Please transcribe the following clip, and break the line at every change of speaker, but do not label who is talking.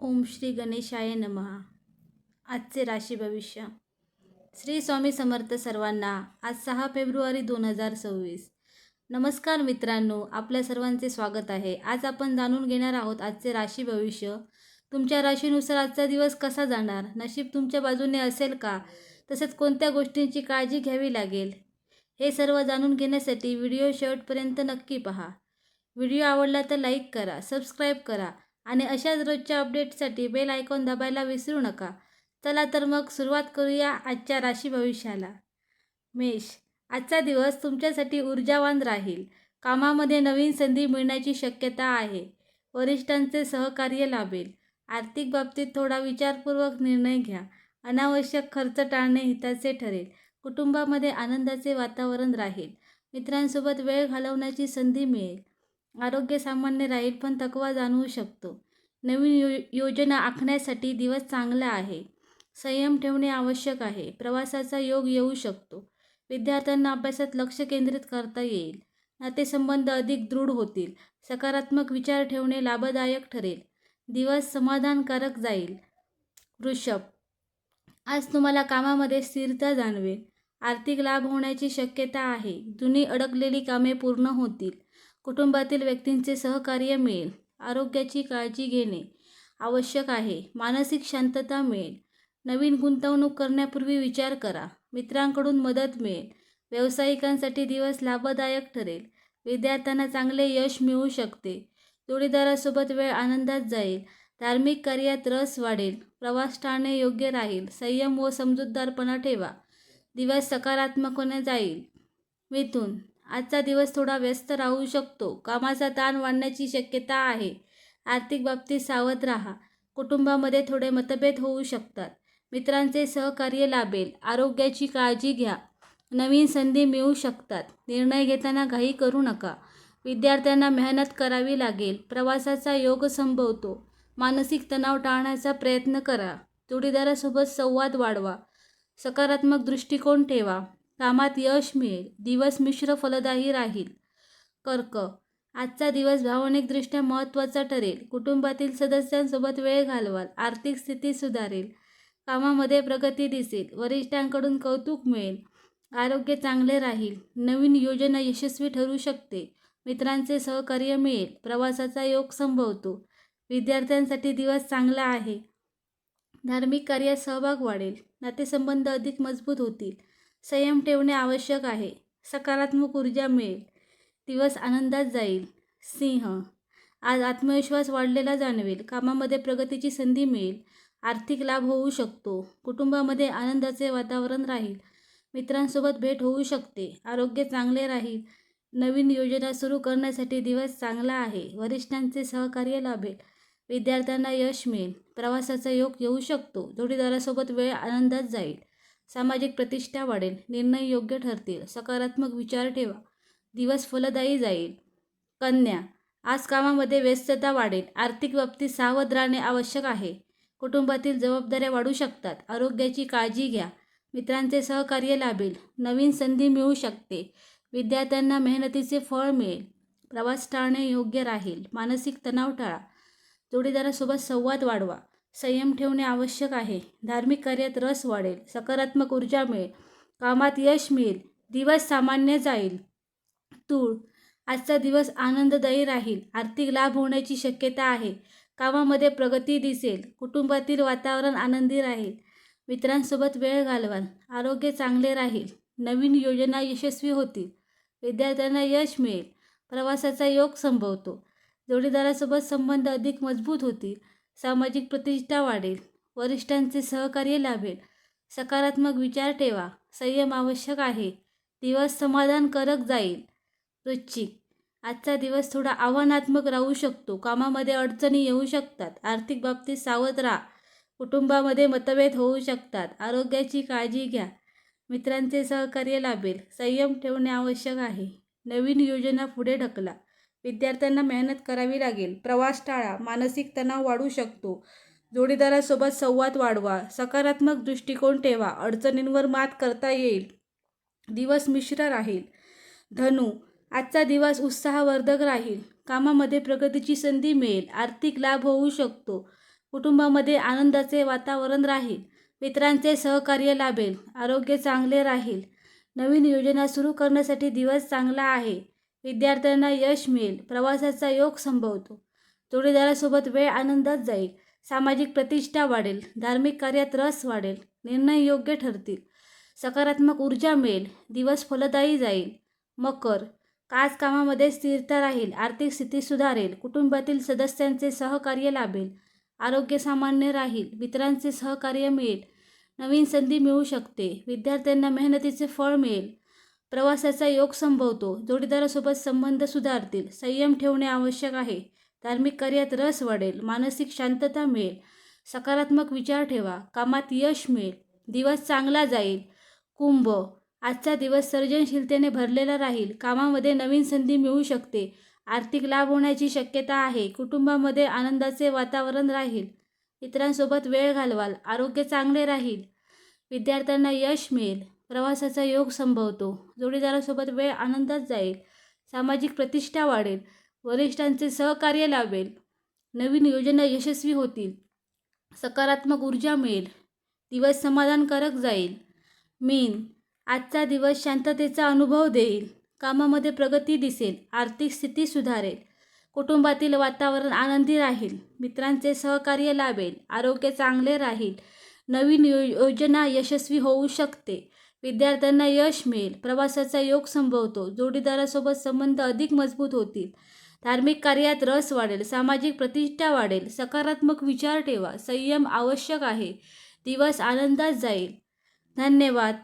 ओम श्री गणेशाय नमः. आजचे राशी भविष्य. श्री स्वामी समर्थ सर्वांना. आज 6 फेब्रुवारी 2026. नमस्कार मित्रांनो, आपल्या सर्वांचे स्वागत आहे. आज आपण जाणून घेणार आहोत आजचे राशी भविष्य. तुमच्या राशीनुसार आजचा दिवस कसा जाणार, नशीब तुमच्या बाजूने असेल का, तसेच कोणत्या गोष्टींची काळजी घ्यावी लागेल, हे सर्व जाणून घेण्यासाठी व्हिडिओ शेवटपर्यंत नक्की पहा. व्हिडिओ आवडला तर लाईक करा, सबस्क्राईब करा आणि अशाच रोजच्या अपडेटसाठी बेल आयकॉन दाबायला विसरू नका. चला तर मग सुरुवात करूया आजच्या राशी भविष्याला. मेष. आजचा दिवस तुमच्यासाठी ऊर्जावान राहील. कामामध्ये नवीन संधी मिळण्याची शक्यता आहे. वरिष्ठांचे सहकार्य लाभेल. आर्थिक बाबतीत थोडा विचारपूर्वक निर्णय घ्या. अनावश्यक खर्च टाळणे हिताचे ठरेल. कुटुंबामध्ये आनंदाचे वातावरण राहील. मित्रांसोबत वेळ घालवण्याची संधी मिळेल. आरोग्य सामान्य राहील पण थकवा जाणवू शकतो. नवीन योजना आखण्यासाठी दिवस चांगला आहे. संयम ठेवणे आवश्यक आहे. प्रवासाचा योग येऊ शकतो. विद्यार्थ्यांना अभ्यासात लक्ष केंद्रित करता येईल. नातेसंबंध अधिक दृढ होतील. सकारात्मक विचार ठेवणे लाभदायक ठरेल. दिवस समाधानकारक जाईल. वृषभ. आज तुम्हाला कामामध्ये स्थिरता जाणवेल. आर्थिक लाभ होण्याची शक्यता आहे. जुनी अडकलेली कामे पूर्ण होतील. कुटुंबातील व्यक्तींचे सहकार्य मिळेल. आरोग्याची काळजी घेणे आवश्यक आहे. मानसिक शांतता मिळेल. नवीन गुंतवणूक करण्यापूर्वी विचार करा. मित्रांकडून मदत मिळेल. व्यावसायिकांसाठी दिवस लाभदायक ठरेल. विद्यार्थ्यांना चांगले यश मिळू शकते. जोडीदारासोबत वेळ आनंदात जाईल. धार्मिक कार्यात रस वाढेल. प्रवास टाळणे योग्य राहील. संयम व समजूतदारपणा ठेवा. दिवस सकारात्मकपणे जाईल. मिथुन. आजचा दिवस थोडा व्यस्त राहू शकतो. कामाचा ताण वाढण्याची शक्यता आहे. आर्थिक बाबतीत सावध राहा. कुटुंबामध्ये थोडे मतभेद होऊ शकतात. मित्रांचे सहकार्य लाभेल. आरोग्याची काळजी घ्या. नवीन संधी मिळू शकतात. निर्णय घेताना घाई करू नका. विद्यार्थ्यांना मेहनत करावी लागेल. प्रवासाचा योग संभवतो. मानसिक तणाव टाळण्याचा प्रयत्न करा. जोडीदारासोबत संवाद वाढवा. सकारात्मक दृष्टिकोन ठेवा. कामात यश मिळेल. दिवस मिश्र फलदायी राहील. कर्क. आजचा दिवस भावनिकदृष्ट्या महत्त्वाचा ठरेल. कुटुंबातील सदस्यांसोबत वेळ घालवाल. आर्थिक स्थिती सुधारेल. कामामध्ये प्रगती दिसेल. वरिष्ठांकडून कौतुक मिळेल. आरोग्य चांगले राहील. नवीन योजना यशस्वी ठरू शकते. मित्रांचे सहकार्य मिळेल. प्रवासाचा योग संभवतो. विद्यार्थ्यांसाठी दिवस चांगला आहे. धार्मिक कार्यात सहभाग वाढेल. नातेसंबंध अधिक मजबूत होतील. संयम ठेवणे आवश्यक आहे. सकारात्मक ऊर्जा मिळेल. दिवस आनंदात जाईल. सिंह. आज आत्मविश्वास वाढलेला जाणवेल. कामामध्ये प्रगतीची संधी मिळेल. आर्थिक लाभ होऊ शकतो. कुटुंबामध्ये आनंदाचे वातावरण राहील. मित्रांसोबत भेट होऊ शकते. आरोग्य चांगले राहील. नवीन योजना सुरू करण्यासाठी दिवस चांगला आहे. वरिष्ठांचे सहकार्य लाभेल. विद्यार्थ्यांना यश मिळेल. प्रवासाचा योग येऊ शकतो. जोडीदारासोबत वेळ आनंदात जाईल. सामाजिक प्रतिष्ठा वाढेल. निर्णय योग्य ठरतील. सकारात्मक विचार ठेवा. दिवस फलदायी जाईल. कन्या. आज कामामध्ये व्यस्तता वाढेल. आर्थिक बाबतीत सावध राहणे आवश्यक आहे. कुटुंबातील जबाबदाऱ्या वाढू शकतात. आरोग्याची काळजी घ्या. मित्रांचे सहकार्य लाभेल. नवीन संधी मिळू शकते. विद्यार्थ्यांना मेहनतीचे फळ मिळेल. प्रवास टाळणे योग्य राहील. मानसिक तणाव टाळा. जोडीदारासोबत संवाद वाढवा. संयम ठेवणे आवश्यक आहे. धार्मिक कार्यात रस वाढेल. सकारात्मक ऊर्जा मिळेल. कामात यश मिळेल. दिवस सामान्य जाईल. तूळ. आजचा दिवस आनंददायी राहील. आर्थिक लाभ होण्याची शक्यता आहे. कामामध्ये प्रगती दिसेल. कुटुंबातील वातावरण आनंदी राहील. मित्रांसोबत वेळ घालवाल. आरोग्य चांगले राहील. नवीन योजना यशस्वी होतील. विद्यार्थ्यांना यश मिळेल. प्रवासाचा योग संभवतो. जोडीदारासोबत संबंध अधिक मजबूत होतील. सामाजिक प्रतिष्ठा वाढेल. वरिष्ठांचे सहकार्य लाभेल. सकारात्मक विचार ठेवा. संयम आवश्यक आहे. दिवस समाधानकारक जाईल. वृश्चिक. आजचा दिवस थोडा आव्हानात्मक राहू शकतो. कामामध्ये अडचणी येऊ शकतात. आर्थिक बाबतीत सावध राहा. कुटुंबामध्ये मतभेद होऊ शकतात. आरोग्याची काळजी घ्या. मित्रांचे सहकार्य लाभेल. संयम ठेवणे आवश्यक आहे. नवीन योजना पुढे ढकला. विद्यार्थ्यांना मेहनत करावी लागेल. प्रवास टाळा. मानसिक तणाव वाढू शकतो. जोडीदारासोबत संवाद वाढवा. सकारात्मक दृष्टिकोन ठेवा. अडचणींवर मात करता येईल. दिवस मिश्र राहील. धनु. आजचा दिवस उत्साहवर्धक राहील. कामामध्ये प्रगतीची संधी मिळेल. आर्थिक लाभ होऊ शकतो. कुटुंबामध्ये आनंदाचे वातावरण राहील. मित्रांचे सहकार्य लाभेल. आरोग्य चांगले राहील. नवीन योजना सुरू करण्यासाठी दिवस चांगला आहे. विद्यार्थ्यांना यश मिळेल. प्रवासाचा योग संभवतो. जोडीदारासोबत वेळ आनंदात जाईल. सामाजिक प्रतिष्ठा वाढेल. धार्मिक कार्यात रस वाढेल. निर्णय योग्य ठरतील. सकारात्मक ऊर्जा मिळेल. दिवस फलदायी जाईल. मकर, कामामध्ये स्थिरता राहील. आर्थिक स्थिती सुधारेल. कुटुंबातील सदस्यांचे सहकार्य लाभेल. आरोग्य सामान्य राहील. मित्रांचे सहकार्य मिळेल. नवीन संधी मिळू शकते. विद्यार्थ्यांना मेहनतीचे फळ मिळेल. प्रवासाचा योग संभवतो. जोडीदारासोबत संबंध सुधारतील. संयम ठेवणे आवश्यक आहे. धार्मिक कार्यात रस वाढेल. मानसिक शांतता मिळेल. सकारात्मक विचार ठेवा. कामात यश मिळेल. दिवस चांगला जाईल. कुंभ, आजचा दिवस सर्जनशीलतेने भरलेला राहील. कामामध्ये नवीन संधी मिळू शकते. आर्थिक लाभ होण्याची शक्यता आहे. कुटुंबामध्ये आनंदाचे वातावरण राहील. मित्रांसोबत वेळ घालवाल. आरोग्य चांगले राहील. विद्यार्थ्यांना यश मिळेल. प्रवासाचा योग संभवतो. जोडीदारासोबत वेळ आनंदात जाईल. सामाजिक प्रतिष्ठा वाढेल. वरिष्ठांचे सहकार्य लाभेल. नवीन योजना यशस्वी होतील. सकारात्मक ऊर्जा मिळेल. दिवस समाधानकारक जाईल. मीन, आजचा दिवस शांततेचा अनुभव देईल. कामामध्ये प्रगती दिसेल. आर्थिक स्थिती सुधारेल. कुटुंबातील वातावरण आनंदी राहील. मित्रांचे सहकार्य लाभेल. आरोग्य चांगले राहील. नवीन योजना यशस्वी होऊ शकते. विद्यार्थ्यांना यश मिळेल. प्रवासाचा योग संभवतो. जोडीदारासोबत संबंध अधिक मजबूत होतील. धार्मिक कार्यात रस वाढेल. सामाजिक प्रतिष्ठा वाढेल. सकारात्मक विचार ठेवा. संयम आवश्यक आहे. दिवस आनंदात जाईल. धन्यवाद.